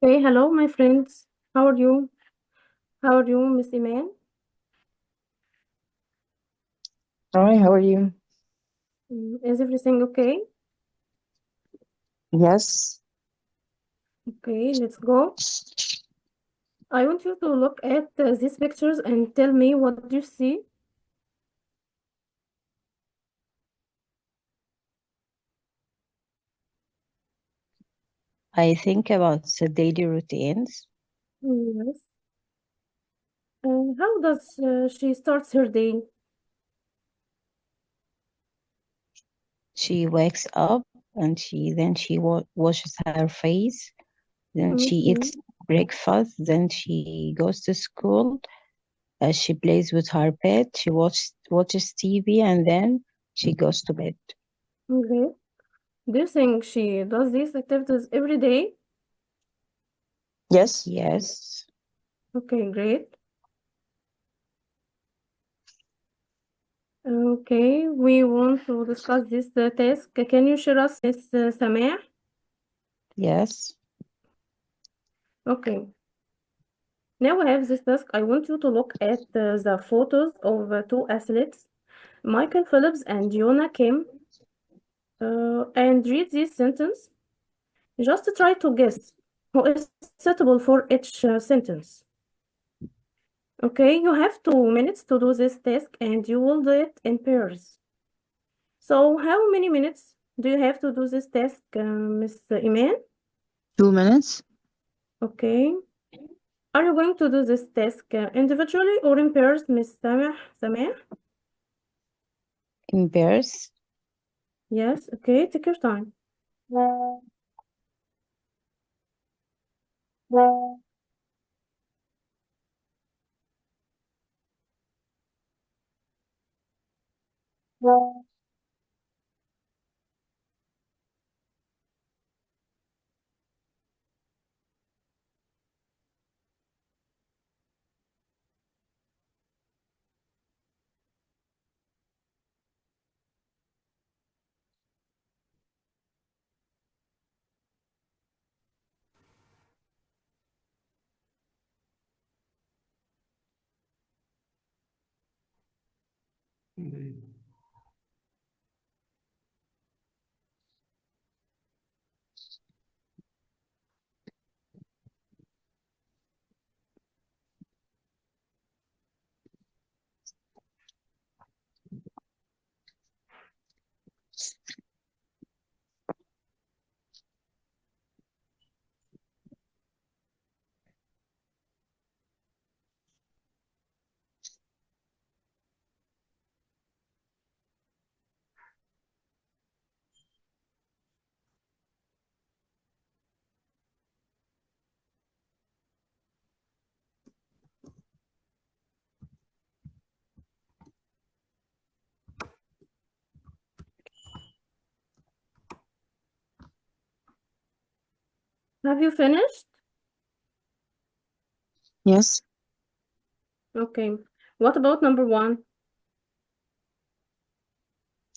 Hey, hello, my friends. How are you? How are you, Miss Iman? Hi, how are you? Is everything okay? Yes, Okay, let's go. I want you to look at these pictures and tell me what you see. I think about the daily routines. Yes. How does she starts her day? She wakes up and she washes her face, then she Okay, eats breakfast, then she goes to school, she plays with her pet, she watches TV, and then she goes to bed. great. Do you think she does these activities every day? Yes. Yes. Okay, great. Okay, we want to discuss this task. Can you share us, Miss Sameh? Yes. Okay. Now we have this task. I want you to look at the photos of two athletes, Michael Phillips and Jonah Kim, and read this sentence. Just try to guess who is suitable for each sentence. Okay, you have 2 minutes to do this task and you will do it in pairs. So, how many minutes do you have to do this task, Miss Iman? 2 minutes. Okay. Are you going to do this task individually or in pairs, Miss Sameh? In pairs. Yes, okay, take your time. Have you finished? Yes. Okay. What about number one?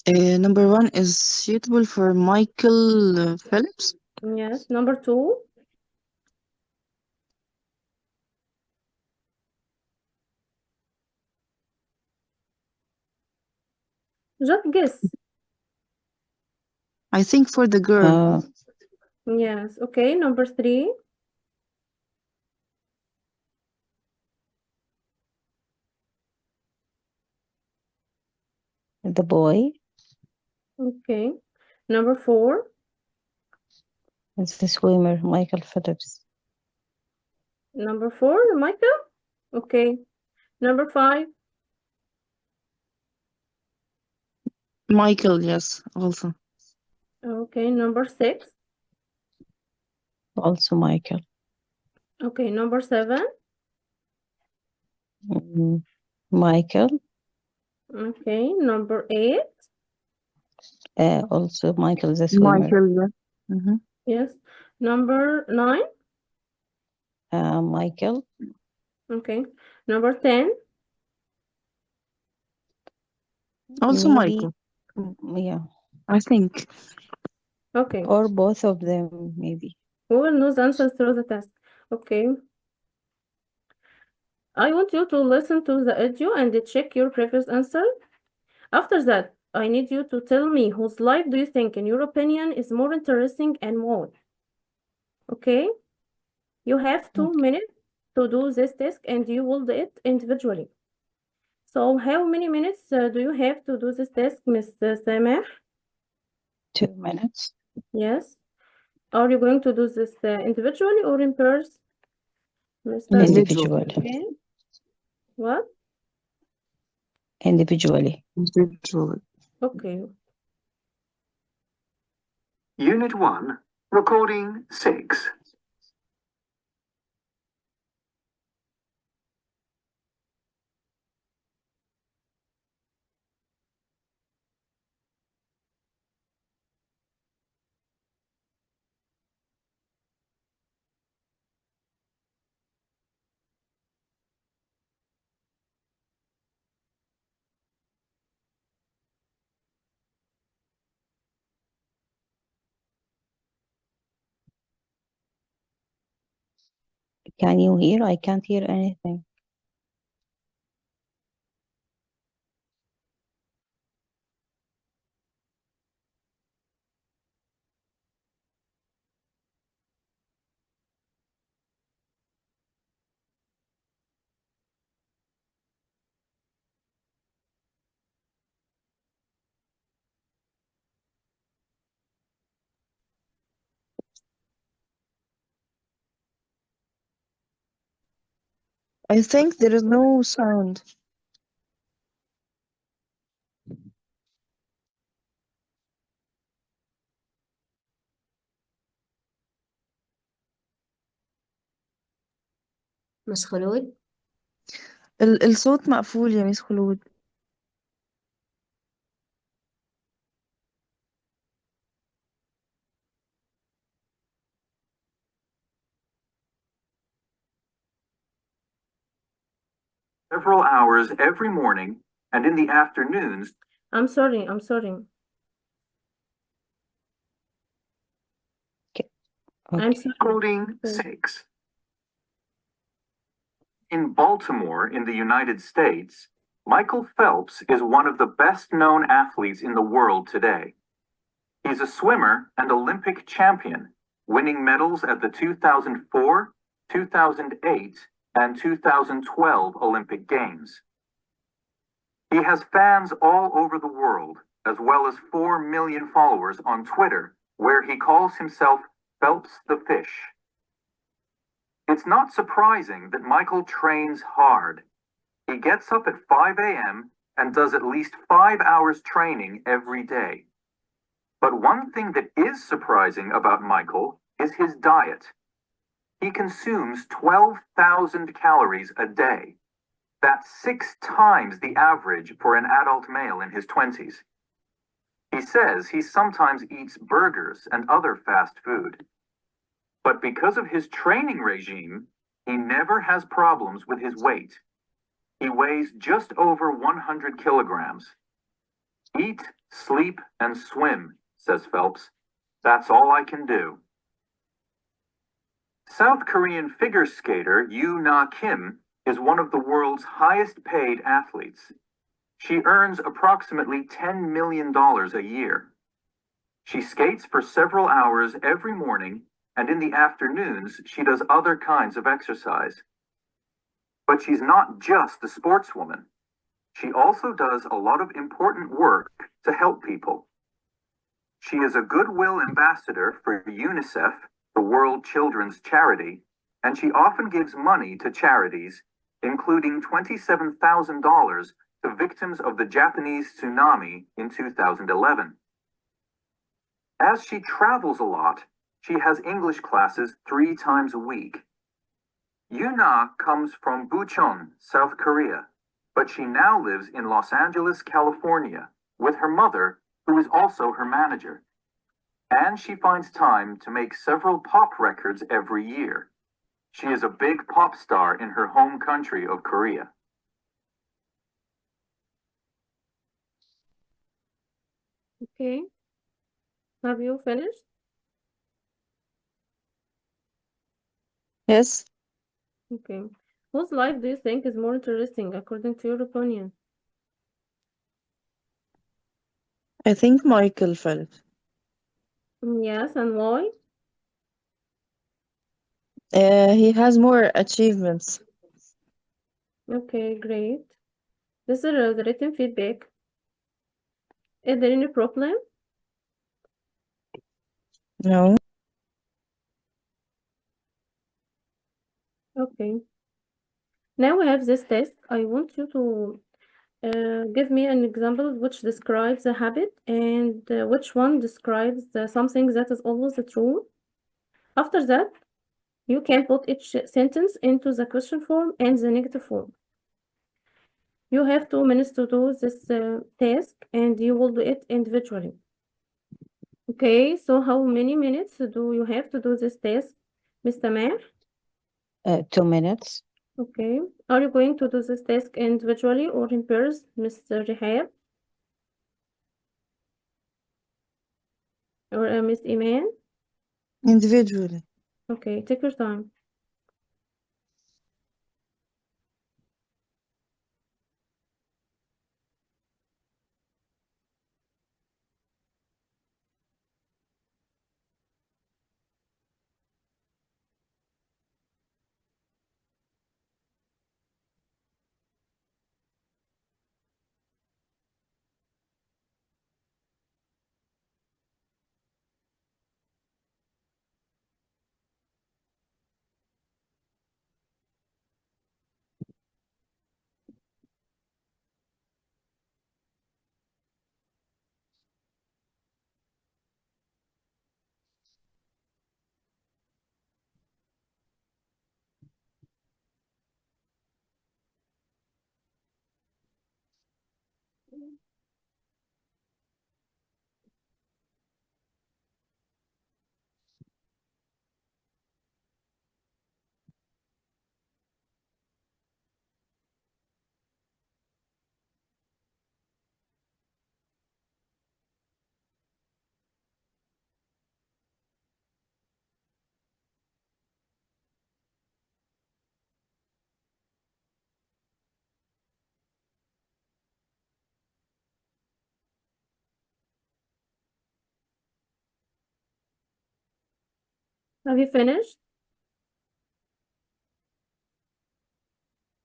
Number one is suitable for Michael Phelps. Yes. Number two? Just guess. I think for the girl. Yes. Okay. Number three? The boy Okay. Number four? is the swimmer, Michael Phelps. Number four, Michael? Okay. Number five? Michael, yes, also. Okay. Number six? Also Michael. Okay. Number seven? Michael, Okay. Number eight? also Michael the swimmer. Michael, yeah. Mm-hmm. Yes. Number nine? Michael, Okay. Number 10? Also maybe, Michael, yeah, I think. Okay. or both of them, maybe. Who will know the answer through the test? Okay. I want you to listen to the audio and check your previous answer. After that, I need you to tell me whose life do you think, in your opinion, is more interesting and why. Okay? You have 2 minutes to do this task and you will do it individually. So how many minutes do you have to do this task, Miss Sameh? 2 minutes. Yes. Are you going to do this individually or in pairs? Mr. Individual. Okay. What? Individually. Individually. Okay. Unit 1, Recording 6. Can you hear? I can't hear anything. I think there is no sound. Ms.Kholod? الصوت مقفول يا ميس خلود. Several hours every morning and in the afternoons. I'm sorry. Okay. I'm sorry. Recording 6. In Baltimore, in the United States, Michael Phelps is one of the best-known athletes in the world today. He's a swimmer and Olympic champion, winning medals at the 2004, 2008, and 2012 Olympic Games. He has fans all over the world, as well as 4 million followers on Twitter, where he calls himself Phelps the Fish. It's not surprising that Michael trains hard. He gets up at 5 a.m. and does at least 5 hours training every day. But one thing that is surprising about Michael is his diet. He consumes 12,000 calories a day. That's 6 times the average for an adult male in his 20s. He says he sometimes eats burgers and other fast food. But because of his training regime, he never has problems with his weight. He weighs just over 100 kilograms. Eat, sleep, and swim, says Phelps. That's all I can do. South Korean figure skater Yoo-na Kim is one of the world's highest paid athletes. She earns approximately $10 million a year. She skates for several hours every morning, and in the afternoons, she does other kinds of exercise. But she's not just a sportswoman. She also does a lot of important work to help people. She is a goodwill ambassador for UNICEF, the World Children's Charity, and she often gives money to charities, including $27,000 to victims of the Japanese tsunami in 2011. As she travels a lot, she has English classes 3 times a week. Yoo-na comes from Bucheon, South Korea, but she now lives in Los Angeles, California, with her mother, who is also her manager. And she finds time to make several pop records every year. She is a big pop star in her home country of Korea. Okay. Have you finished? Yes, Okay. Whose life do you think is more interesting according to your opinion? I think Michael Phelps. Yes, and why? He has more achievements. Okay, great. This is the written feedback. Is there any problem? No. Okay. Now we have this test. I want you to give me an example which describes a habit and which one describes something that is always true. After that, you can put each sentence into the question form and the negative form. You have 2 minutes to do this task and you will do it individually. Okay, so how many minutes do you have to do this task, Mr. Mayor? 2 minutes. Okay, are you going to do this task individually or in pairs, Mr. Rehab or Miss Iman? Individually. Okay, take your time. Have you finished?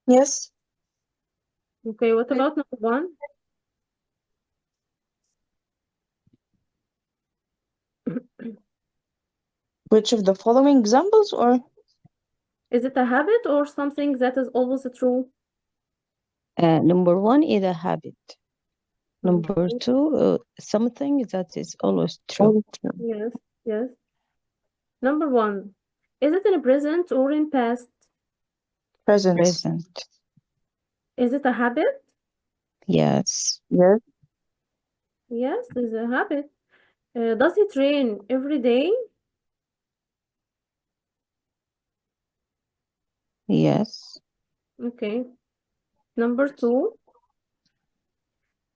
Yes. Okay, what about number one? Which of the following examples or? Is it a habit or something that is always true? Number 1 is a habit. Number Okay, 2, something that is always true. yes, yes. Number one, is it in present or in past? Present. Present. Is it a habit? Yes. Yes. Yes, it's a habit. Does he train every day? Yes. Okay. Number two,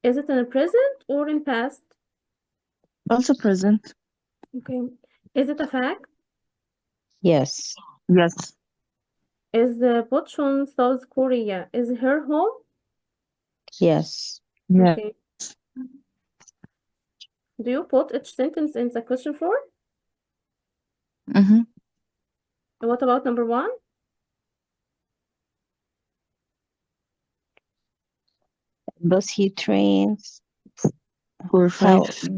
is it in present or in past? Also present. Okay. Is it a fact? Yes. Yes. Is Pochon South Korea is her home? Yes. Yeah. Okay. Do you put each sentence in the question form? Mm-hmm. What about number one? Does he trains? For How 5.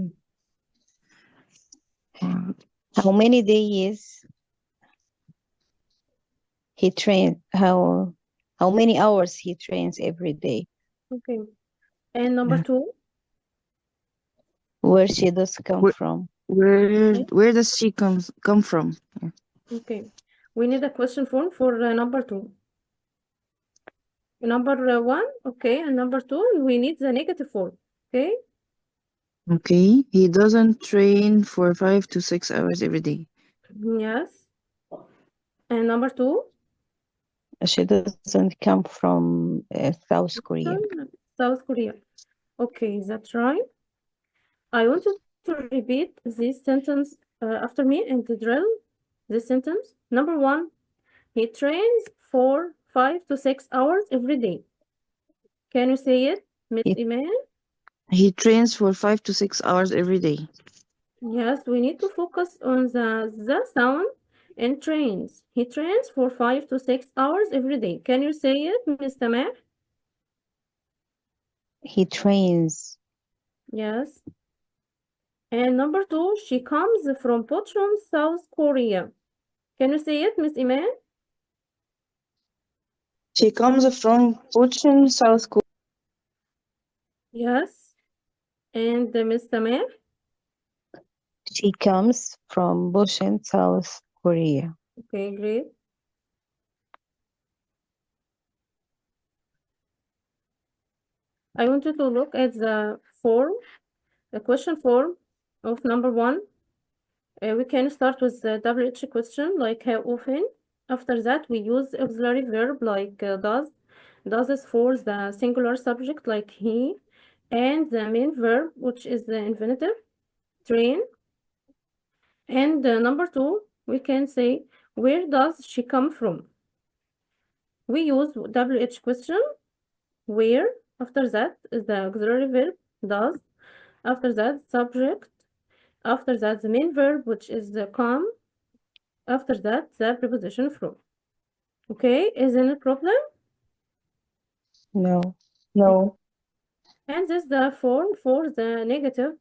how many days he trains? How many hours he trains every day? Okay. And number two? Where she does come Where- from? Where does she come from? Yeah. Okay. We need a question form for number two. Number one, okay, and number two, we need the negative form, okay? Okay. He doesn't train for 5 to 6 hours every day. Yes. And number two, She doesn't come from South Korea. South Korea. Okay, that's right. I want you to repeat this sentence after me and to drill this sentence. Number one, He trains for 5 to 6 hours every day. Can you say it, Miss He- Iman? He trains for 5 to 6 hours every day. Yes, we need to focus on the sound and trains. He trains for 5 to 6 hours every day. Can you say it, Miss Tamar? He trains. Yes. And number 2, she comes from Pocheon, South Korea. Can you say it, Miss Iman? She comes from Pocheon, South Korea. Yes. And Miss Tamar? She comes from Busan, South Korea. Okay, great. I want you to look at the question form of number 1. We can start with the WH question, like how often. After that, we use auxiliary verb like does. Does is for the singular subject like he, and the main verb, which is the infinitive, train. And number 2, we can say, where does she come from? We use WH question, where. After that is the auxiliary verb, does. After that, subject. After that, the main verb, which is the come. After that, the preposition from. Okay, isn't it problem? No. No. And this is the form for the negative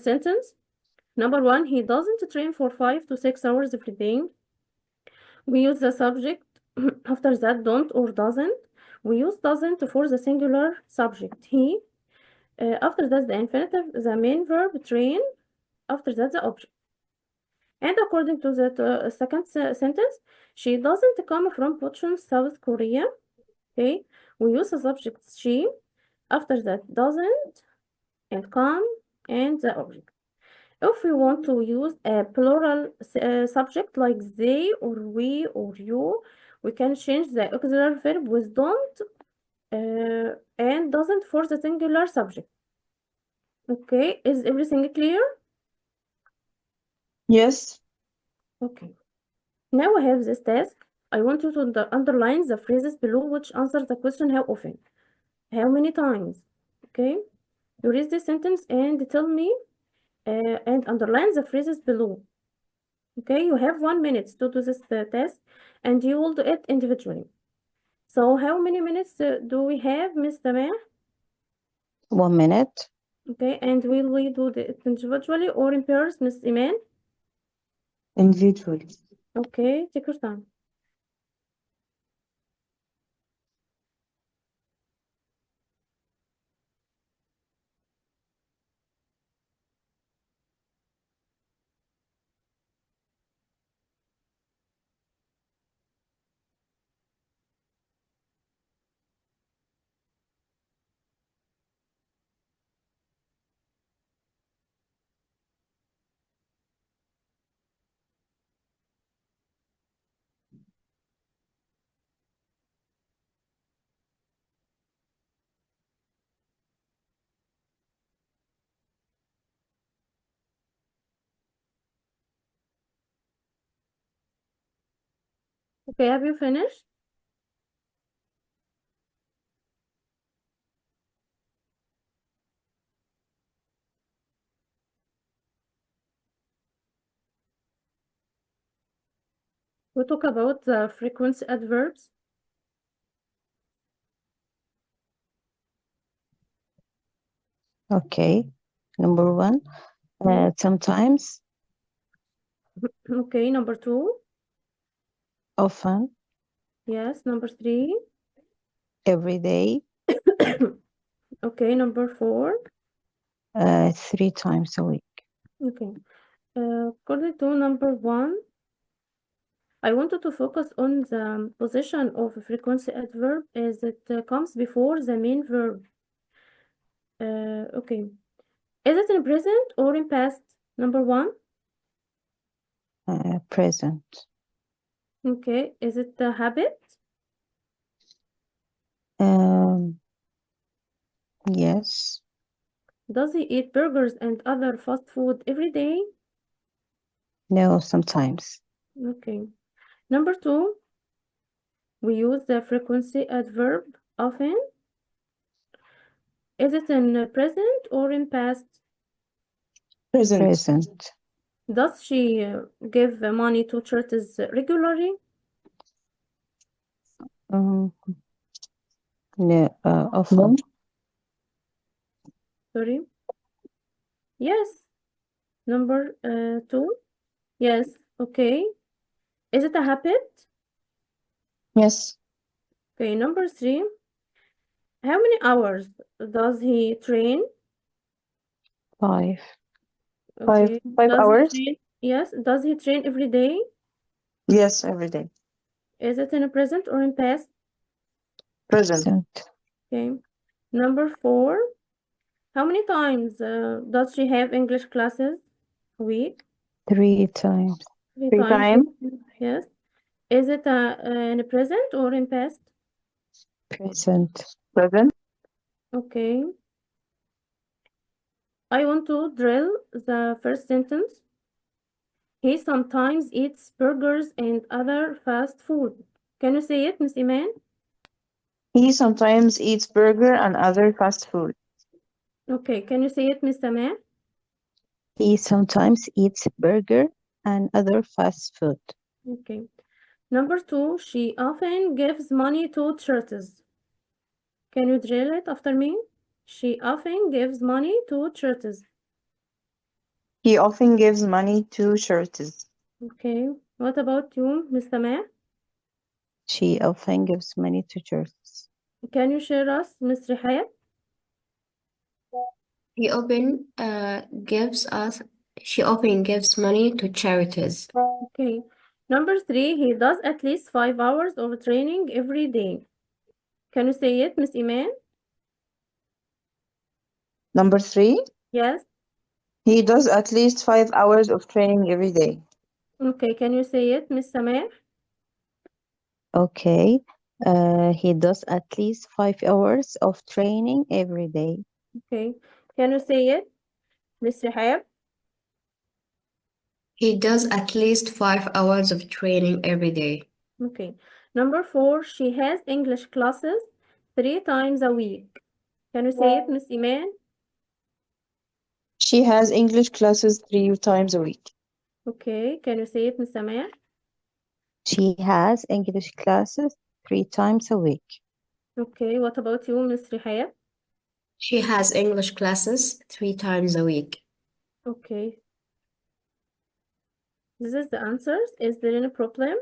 sentence. Number 1, he doesn't train for 5 to 6 hours every day. We use the subject. After that, don't or doesn't. We use doesn't for the singular subject, he. After that, the infinitive, the main verb, train. After that, the object. And according to the second sentence, she doesn't come from Pocheon, South Korea. Okay, we use the subject she. After that, doesn't and come and the object. If we want to use a plural subject like they or we or you, we can change the auxiliary verb with don't and doesn't for the singular subject. Okay, is everything clear? Yes. Okay. Now I have this task. I want you to underline the phrases below which answer the question how often. How many times? Okay. You read this sentence and tell me and underline the phrases below. Okay, you have 1 minute to do this task and you will do it individually. So how many minutes do we have, Miss Tamar? 1 minute. Okay, and will we do it individually or in pairs, Miss Iman? Individually. Okay, take your time. Okay, have you finished? We talk about the frequency adverbs. Okay. Number 1. Sometimes, Okay, number 2. often, Yes, number 3. every day, Okay, number 4. 3 times a week. Okay. According to number 1, I wanted to focus on the position of a frequency adverb as it comes before the main verb. Okay. Is it in present or in past? Number 1. Present. Okay. Is it a habit? Yes. Does he eat burgers and other fast food every day? No, sometimes. Okay. Number 2. We use the frequency adverb often. Is it in present or in past? Present. Present. Does she give money to churches regularly? No, often. Sorry. Yes. Number 2. Yes. Okay. Is it a habit? Yes. Okay. Number 3. How many hours does he train? 5. Okay. Five Does he hours? train? Yes. Does he train every day? Yes, every day. Is it in present or in past? Present. Okay. Number 4. How many times does she have English classes a week? 3 times. 3 Three times. times. Yes. Is it in present or in past? Present. Present. Okay. I want to drill the first sentence. He sometimes eats burgers and other fast food. Can you say it, Miss Iman? He sometimes eats burger and other fast food. Okay. Can you say it, Miss Sama? He sometimes eats burger and other fast food. Okay. Number 2, she often gives money to churches. Can you drill it after me? She often gives money to churches. He often gives money to churches. Okay. What about you, Miss Sama? She often gives money to churches. Can you share us, Miss Rihayat? He often gives us. She often gives money to charities. Okay. Number 3, he does at least 5 hours of training every day. Can you say it, Miss Iman? Number 3, Yes. he does at least 5 hours of training every day. Okay. Can you say it, Miss Samah? Okay. He does at least 5 hours of training every day. Okay. Can you say it, Miss Rihab? He does at least 5 hours of training every day. Okay. Number 4, she has English classes 3 times a week. Can you say it, Miss Iman? She has English classes 3 times a week. Okay. Can you say it, Miss Samah? She has English classes 3 times a week. Okay. What about you, Miss Rihab? She has English classes 3 times a week. Okay. This is the answers. Is there any problem?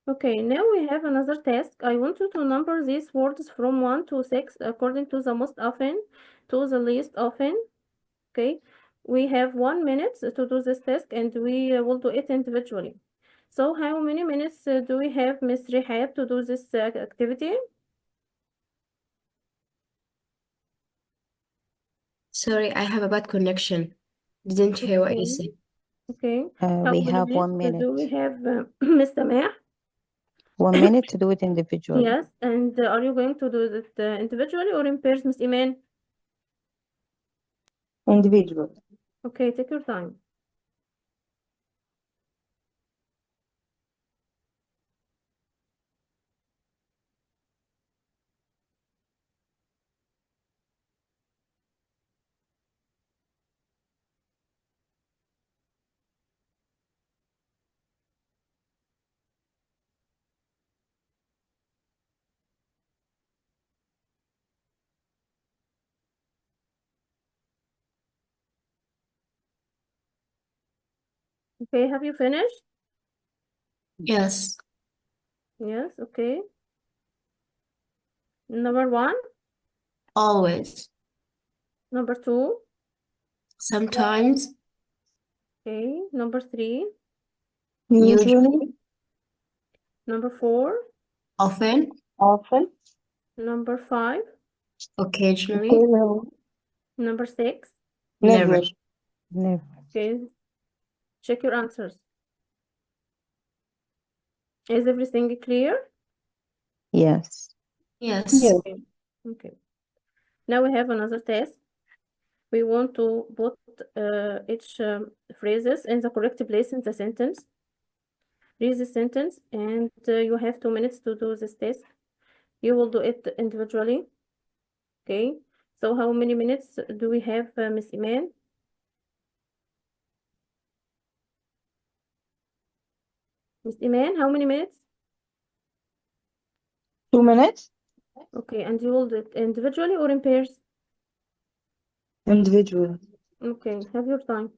Okay, now we have another task. I want you to number these words from 1 to 6 according to the most often to the least often. Okay, we have 1 minute to do this task and we will do it individually. So how many minutes do we have, Miss Rihab, to do this activity? Sorry, I have a bad connection. Didn't hear what you said. Okay. How We many have 1 minutes do we minute. have, Miss Samah? 1 minute to do it individually. Yes, and are you going to do it individually or in pairs, Miss Iman? Individual. Okay, take your time. Okay, have you finished? Yes. Yes, okay. Number 1, Always. number 2, Sometimes. okay, number 3, Usually. number 4, Often. Often. number 5, Occasionally. number 6. Never. Never. Okay, check your answers. Is everything clear? Yes. Yes. Yes. Okay. Okay. Now we have another test. We want to put each phrases in the correct place in the sentence. Read the sentence, and you have 2 minutes to do this test. You will do it individually. Okay. So how many minutes do we have, Miss Iman? Miss Iman, how many minutes? 2 minutes? Okay, and you will do it individually or in pairs? Individual. Okay, have your time.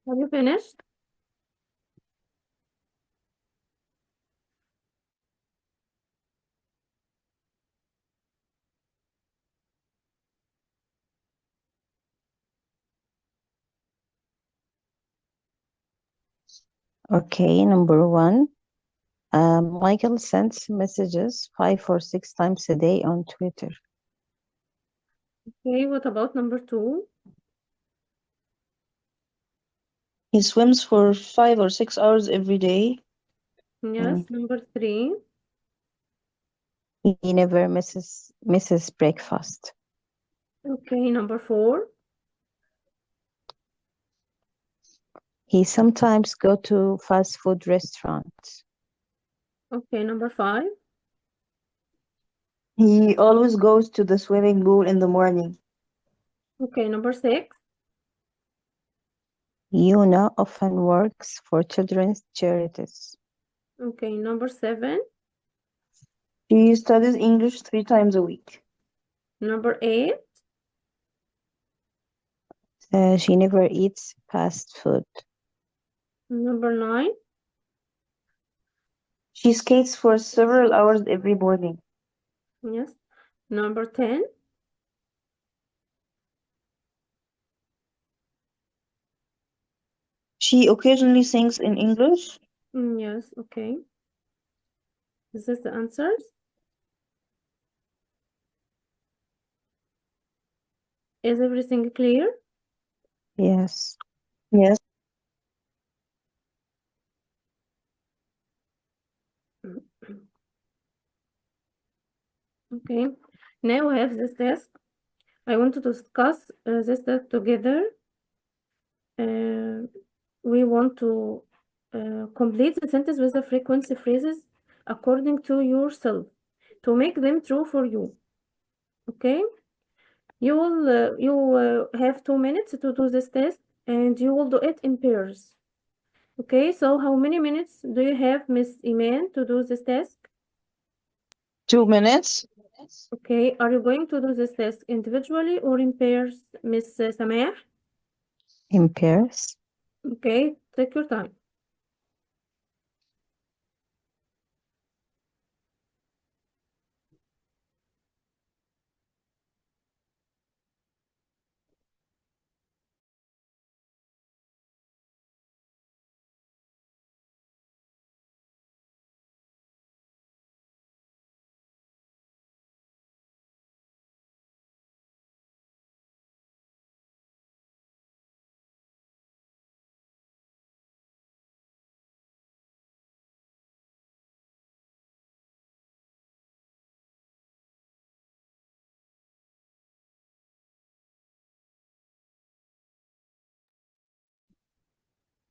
Have you finished? Okay, number one. Michael sends messages 5 or 6 times a day on Twitter. Okay, what about number two? He swims for 5 or 6 hours every day. Yes, number three. He never misses breakfast. Okay, number four. He sometimes go to fast food restaurants. Okay, number five. He always goes to the swimming pool in the morning. Okay, number six. Yuna often works for children's charities. Okay, number seven. She studies English 3 times a week. Number eight. She never eats fast food. Number nine. She skates for several hours every morning. Yes. Number 10. She occasionally sings in English. Yes, okay. Is this the answers? Is everything clear? Yes. Yes. Okay. Now we have this test. I want to discuss this test together. We want to complete the sentence with the frequency phrases according to yourself to make them true for you. Okay? You will have 2 minutes to do this test, and you will do it in pairs. Okay, so how many minutes do you have, Miss Iman, to do this task? 2 minutes. Okay, are you going to do this test individually or in pairs, Miss Samah? In pairs. Okay, take your time.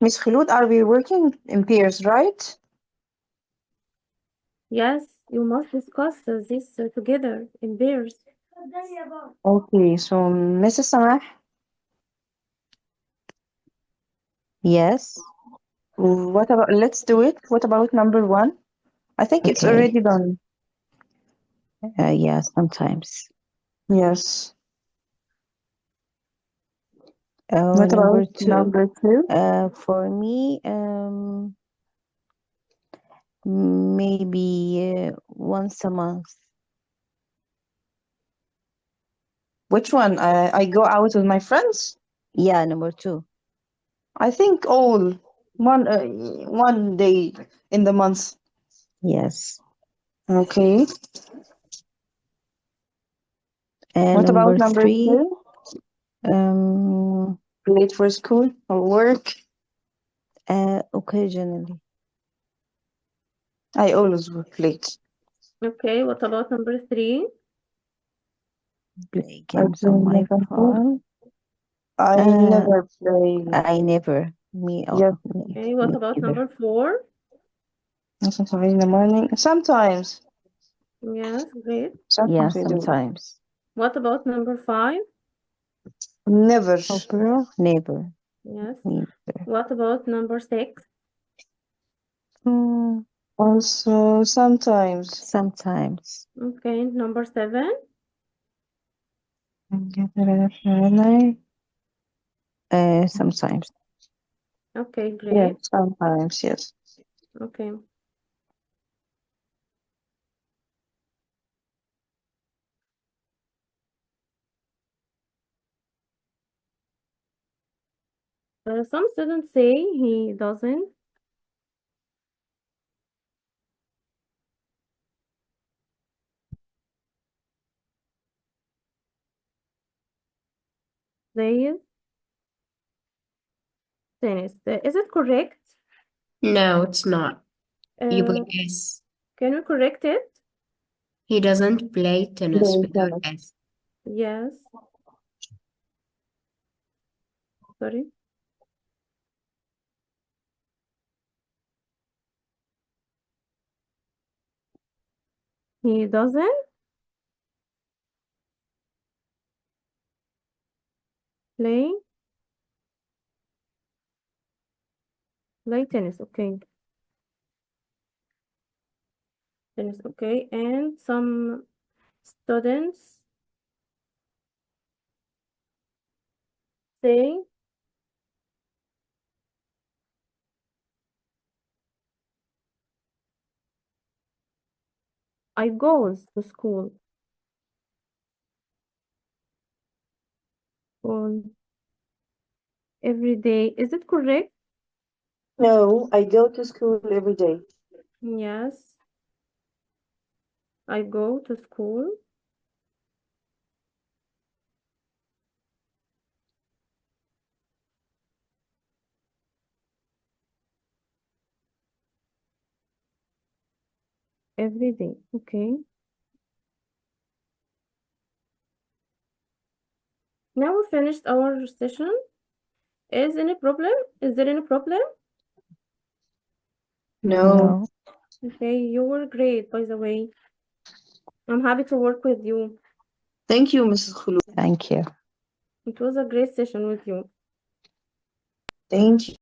Miss Kholod, are we working in pairs, right? Yes, you must discuss this together in pairs. Okay, so Mrs. Samah, Yes. what about, let's do it. What about number one? I think it's Okay. already done. Yeah, sometimes. Yes. Oh, What number about two. number two? For me, maybe once a month. Which one? I go out with my friends. Yeah, number two. I think all one day in the month. Yes. Okay. And What about number number three, two? um, Late for school or work? occasionally. I always work late. Okay, what about number 3? Play I games play on my never food. phone. I Uh, never play. I never. Me, Yes, Okay, what me about either. number 4? sometimes in the morning. Sometimes. Yes, great. Yeah, Sometimes I do. sometimes. What about number 5? Never. Opera, never. Yes. Me neither. What about number 6? Mm, Also, sometimes. sometimes. Okay, number 7? Sometimes. Okay, Yes, great. sometimes, yes. Okay. Some students say he doesn't. Plays tennis. Is it correct? No, it's not. You put Uh, S. can we correct it? He doesn't play tennis Play without tennis. S. Yes. Sorry. He doesn't play tennis. Okay. Tennis. Okay. And some students say I goes to school on every day. Is it correct? No, I go to school every day. Yes. I go to school every day. Okay. Now we finished our session. Is any problem? Is there any problem? No. No. Okay, you were great, by the way. I'm happy to work with you. Thank you, Mrs. Kholod. Thank you. It was a great session with you. Thank you.